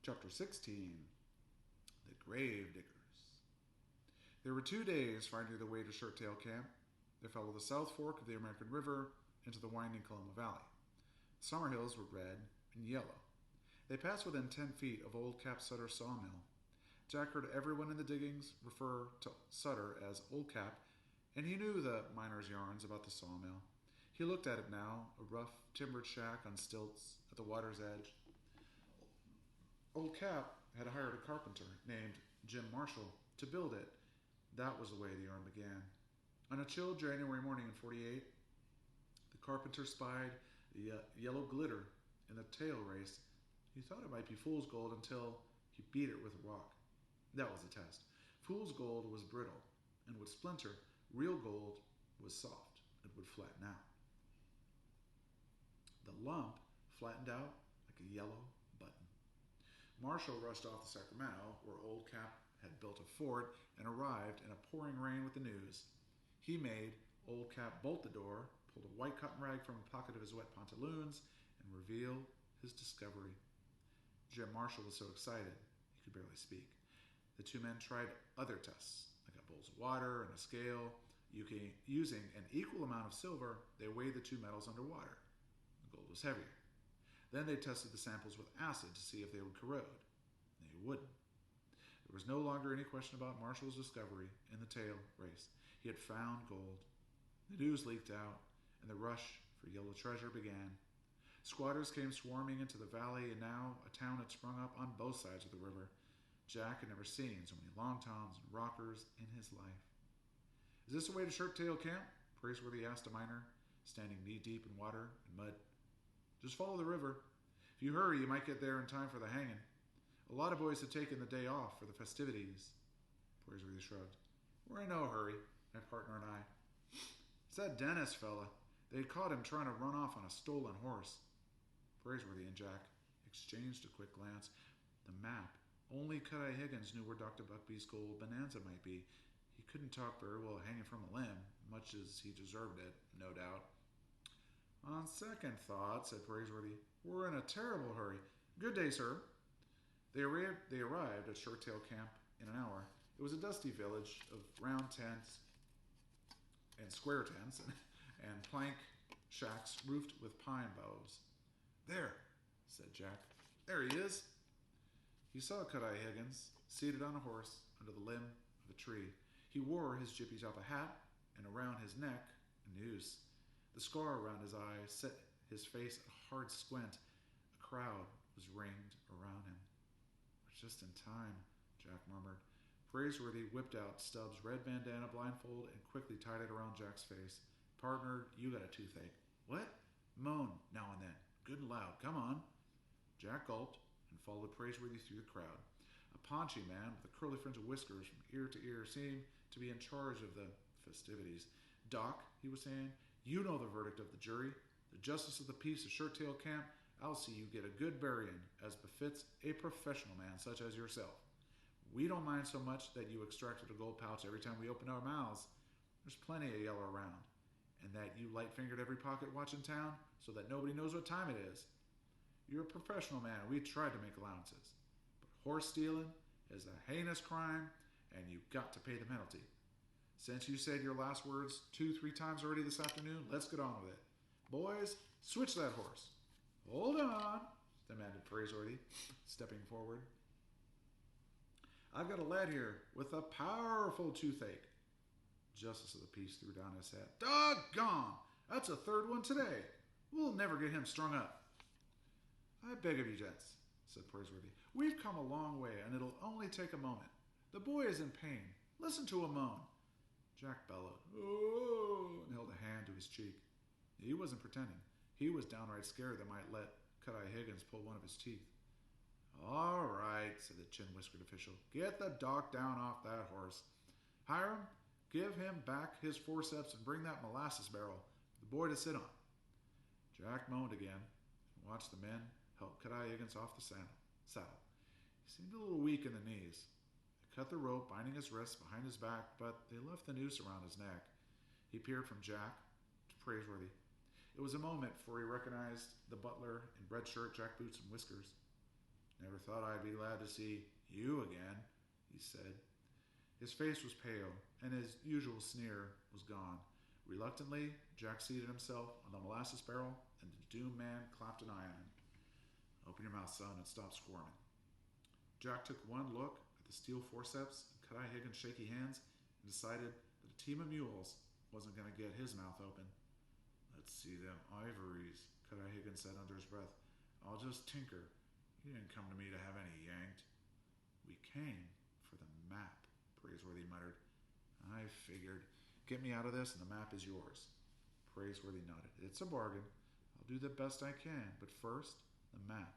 Chapter 16. The Grave Diggers. There were 2 days finding their way to Shirttail Camp. They followed the South Fork of the American River into the winding Coloma Valley. The summer hills were red and yellow. They passed within 10 feet of Old Cap Sutter's sawmill. Jack heard everyone in the diggings refer to Sutter as Old Cap, and he knew the miners' yarns about the sawmill. He looked at it now, a rough, timbered shack on stilts at the water's edge. Old Cap had hired a carpenter named Jim Marshall to build it. That was the way the yarn began. On a chill January morning in '48, the carpenter spied the yellow glitter in the tail race. He thought it might be fool's gold until he beat it with a rock. That was the test. Fool's gold was brittle and would splinter. Real gold was soft and would flatten out. The lump flattened out like a yellow button. Marshall rushed off to Sacramento, where Old Cap had built a fort, and arrived in a pouring rain with the news. He made Old Cap bolt the door, pulled a white cotton rag from the pocket of his wet pantaloons, and revealed his discovery. Jim Marshall was so excited he could barely speak. The two men tried other tests. They got bowls of water and a scale. Using an equal amount of silver, they weighed the two metals underwater. The gold was heavier. Then they tested the samples with acid to see if they would corrode. They wouldn't. There was no longer any question about Marshall's discovery in the tail race. He had found gold. The news leaked out, and the rush for yellow treasure began. Squatters came swarming into the valley, and now a town had sprung up on both sides of the river. Jack had never seen so many long toms and rockers in his life. "Is this the way to Shirttail Camp?" Praiseworthy asked a miner, standing knee-deep in water and mud. "Just follow the river. If you hurry, you might get there in time for the hanging. A lot of boys have taken the day off for the festivities." Praiseworthy shrugged. "We're in no hurry, my partner and I. It's that Dennis fella. They had caught him trying to run off on a stolen horse." Praiseworthy and Jack exchanged a quick glance. The map. Only Cut-Eye Higgins knew where Dr. Buckbee's gold bonanza might be. He couldn't talk very well hanging from a limb, much as he deserved it, no doubt. "On second thought," said Praiseworthy, "we're in a terrible hurry. Good day, sir." They arrived at Shirttail Camp in an hour. It was a dusty village of round tents and square tents and plank shacks roofed with pine boughs. "There," said Jack. "There he is." He saw Cut-Eye Higgins seated on a horse under the limb of a tree. He wore his Jippy Joppa hat, and around his neck a noose. The scar around his eye set his face a hard squint. A crowd was ringed around him. "We're just in time," Jack murmured. Praiseworthy whipped out Stubbs' red bandana blindfold and quickly tied it around Jack's face. "Partner, you got a toothache." "What?" "Moan now and then. Good and loud. Come on." Jack gulped and followed Praiseworthy through the crowd. A paunchy man with a curly fringe of whiskers from ear to ear seemed to be in charge of the festivities. "Doc," he was saying, "you know the verdict of the jury. The justice of the peace of Shirttail Camp. I'll see you get a good burying, as befits a professional man such as yourself. We don't mind so much that you extracted a gold pouch every time we opened our mouths. There's plenty of yellow around. And that you light-fingered every pocket watch in town so that nobody knows what time it is. You're a professional man, and we tried to make allowances. But horse stealing is a heinous crime, and you've got to pay the penalty. Since you said your last words 2-3 times already this afternoon, let's get on with it. Boys, switch that horse." "Hold on," demanded Praiseworthy, stepping forward. "I've got a lad here with a powerful toothache." Justice of the Peace threw down his hat. "Doggone! That's a third one today. We'll never get him strung up." "I beg of you, gents," said Praiseworthy. "We've come a long way, and it'll only take a moment. The boy is in pain. Listen to him moan." Jack bellowed, "Oh," and held a hand to his cheek. He wasn't pretending. He was downright scared they might let Cut-Eye Higgins pull one of his teeth. "All right," said the chin-whiskered official. "Get the doc down off that horse. Hiram, give him back his forceps and bring that molasses barrel for the boy to sit on." Jack moaned again and watched the men help Cut-Eye Higgins off the saddle. He seemed a little weak in the knees. They cut the rope binding his wrists behind his back, but they left the noose around his neck. He peered from Jack to Praiseworthy. It was a moment before he recognized the butler in red shirt, jack boots, and whiskers. Never thought I'd be glad to see you again, he said. His face was pale, and his usual sneer was gone. Reluctantly, Jack seated himself on the molasses barrel, and the doomed man clapped an eye on him. Open your mouth, son, and stop squirming. Jack took one look at the steel forceps and Cut-Eye Higgins' shaky hands and decided that a team of mules wasn't going to get his mouth open. Let's see them ivories, Cut-Eye Higgins said under his breath. I'll just tinker. You didn't come to me to have any yanked. We came for the map, Praiseworthy muttered. I figured. Get me out of this and the map is yours. Praiseworthy nodded. It's a bargain. I'll do the best I can, but first, the map.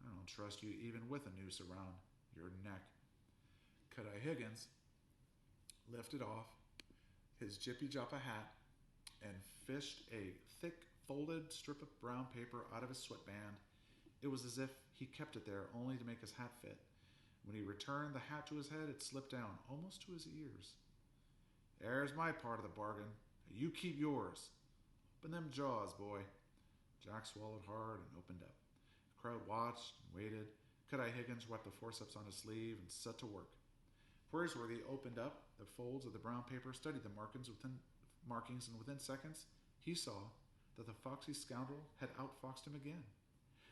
I don't trust you even with a noose around your neck. Cut-Eye Higgins lifted off his Jippy Joppa hat and fished a thick, folded strip of brown paper out of his sweatband. It was as if he kept it there only to make his hat fit. When he returned the hat to his head, it slipped down almost to his ears. There's my part of the bargain. You keep yours. Open them jaws, boy. Jack swallowed hard and opened up. The crowd watched and waited. Cut-Eye Higgins wiped the forceps on his sleeve and set to work. Praiseworthy opened up the folds of the brown paper, studied the markings, and within seconds, he saw that the foxy scoundrel had outfoxed him again.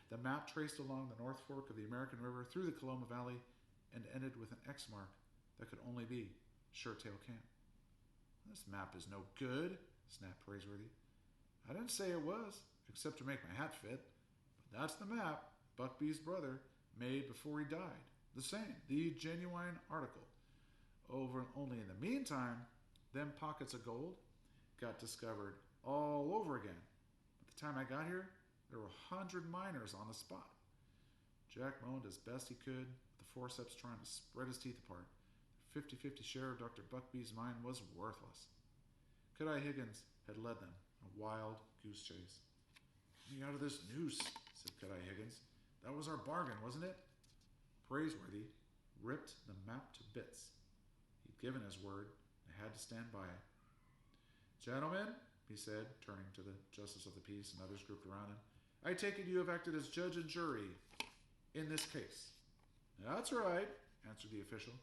The map traced along the North Fork of the American River through the Coloma Valley and ended with an X mark that could only be Shirttail Camp. This map is no good, snapped Praiseworthy. I didn't say it was, except to make my hat fit. But that's the map Buckbee's brother made before he died. The same, the genuine article. Only in the meantime, them pockets of gold got discovered all over again. By the time I got here, there were 100 miners on the spot. Jack moaned as best he could, with the forceps trying to spread his teeth apart. The 50-50 share of Dr. Buckbee's mine was worthless. Cut-Eye Higgins had led them a wild goose chase. Get me out of this noose, said Cut-Eye Higgins. That was our bargain, wasn't it? Praiseworthy ripped the map to bits. He'd given his word and had to stand by it. Gentlemen, he said, turning to the Justice of the Peace and others grouped around him, I take it you have acted as judge and jury in this case. That's right, answered the official.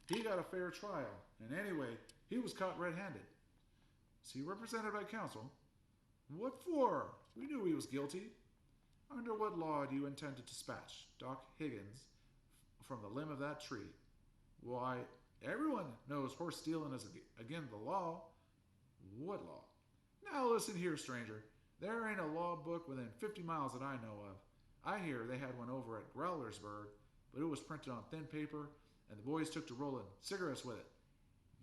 He got a fair trial, and anyway, he was caught red-handed. Is he represented by counsel? What for? We knew he was guilty. Under what law do you intend to dispatch Doc Higgins from the limb of that tree? Why, everyone knows horse stealing is against the law. What law? Now listen here, stranger. There ain't a law book within 50 miles that I know of. I hear they had one over at Growlersburg, but it was printed on thin paper, and the boys took to rolling cigarettes with it.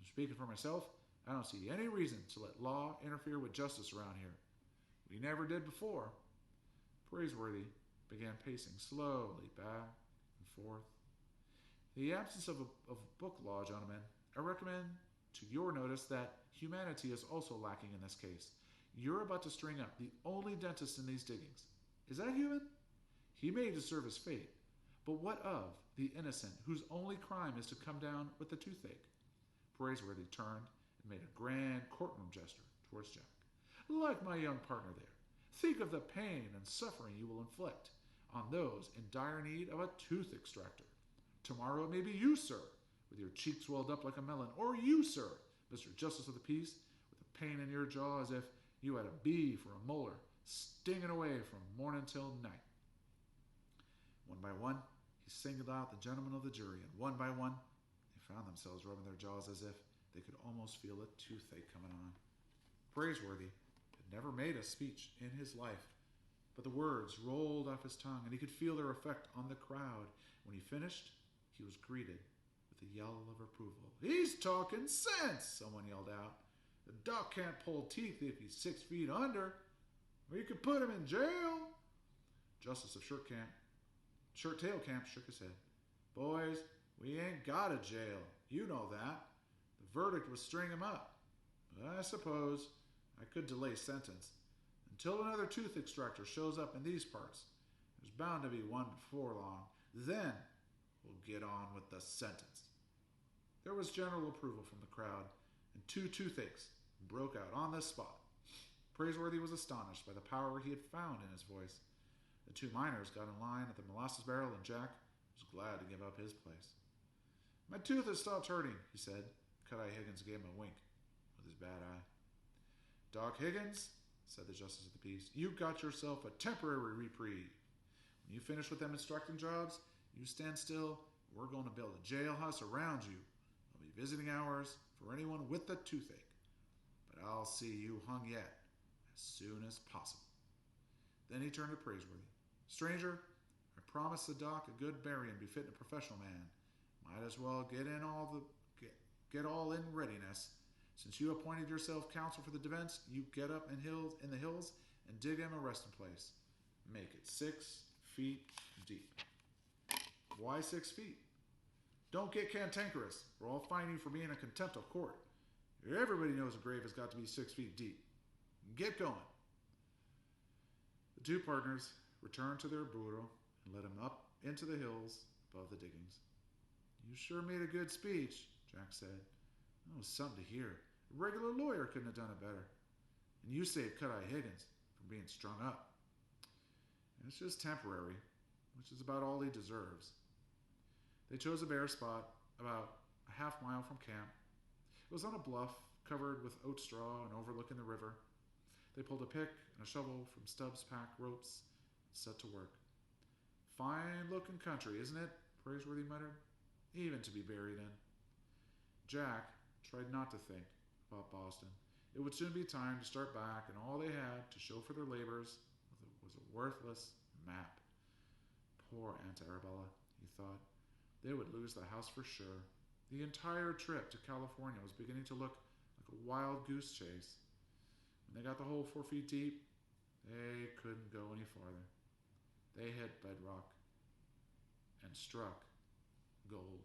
Speaking for myself, I don't see any reason to let law interfere with justice around here. We never did before. Praiseworthy began pacing slowly back and forth. In the absence of book law, gentlemen, I recommend to your notice that humanity is also lacking in this case. You're about to string up the only dentist in these diggings. Is that human? He may deserve his fate, but what of the innocent whose only crime is to come down with the toothache? Praiseworthy turned and made a grand courtroom gesture towards Jack. Like my young partner there, think of the pain and suffering you will inflict on those in dire need of a tooth extractor. Tomorrow it may be you, sir, with your cheeks swelled up like a melon, or you, sir, Mr. Justice of the Peace, with a pain in your jaw as if you had a bee for a molar, stinging away from morning till night. One by one, he singled out the gentlemen of the jury, and one by one, they found themselves rubbing their jaws as if they could almost feel a toothache coming on. Praiseworthy had never made a speech in his life, but the words rolled off his tongue, and he could feel their effect on the crowd. When he finished, he was greeted with a yell of approval. He's talking sense, someone yelled out. The doc can't pull teeth if he's 6 feet under. We could put him in jail. Justice of Shirttail Camp shook his head. Boys, we ain't got a jail. You know that. The verdict was string him up. But I suppose I could delay sentence until another tooth extractor shows up in these parts. There's bound to be one before long. Then we'll get on with the sentence. There was general approval from the crowd, and 2 toothaches broke out on the spot. Praiseworthy was astonished by the power he had found in his voice. The 2 miners got in line at the molasses barrel, and Jack, was glad to give up his place. My tooth has stopped hurting, he said. Cut-Eye Higgins gave him a wink with his bad eye. Doc Higgins, said the Justice of the Peace, you got yourself a temporary reprieve. When you finish with them instructing jobs, you stand still. We're going to build a jailhouse around you. There'll be visiting hours for anyone with a toothache. But I'll see you hung yet as soon as possible. Then he turned to Praiseworthy. Stranger, I promised the doc a good burying befitting a professional man. Might as well get all in readiness. Since you appointed yourself counsel for the defense, you get up in the hills and dig him a resting place. Make it 6 feet deep. Why 6 feet? Don't get cantankerous, or I'll fine you for being in contempt of court. Everybody knows a grave has got to be 6 feet deep. Get going. The two partners returned to their burro and led him up into the hills above the diggings. You sure made a good speech, Jack said. That was something to hear. A regular lawyer couldn't have done it better. And you saved Cut-Eye Higgins from being strung up. And it's just temporary, which is about all he deserves. They chose a bare spot about a half-mile from camp. It was on a bluff covered with oat straw and overlooking the river. They pulled a pick and a shovel from Stubbs' pack ropes and set to work. Fine-looking country, isn't it? Praiseworthy muttered. Even to be buried in. Jack tried not to think about Boston. It would soon be time to start back, and all they had to show for their labors was a worthless map. Poor Aunt Arabella, he thought. They would lose the house for sure. The entire trip to California was beginning to look like a wild goose chase. When they got the hole 4 feet deep, they couldn't go any farther. They hit bedrock and struck gold.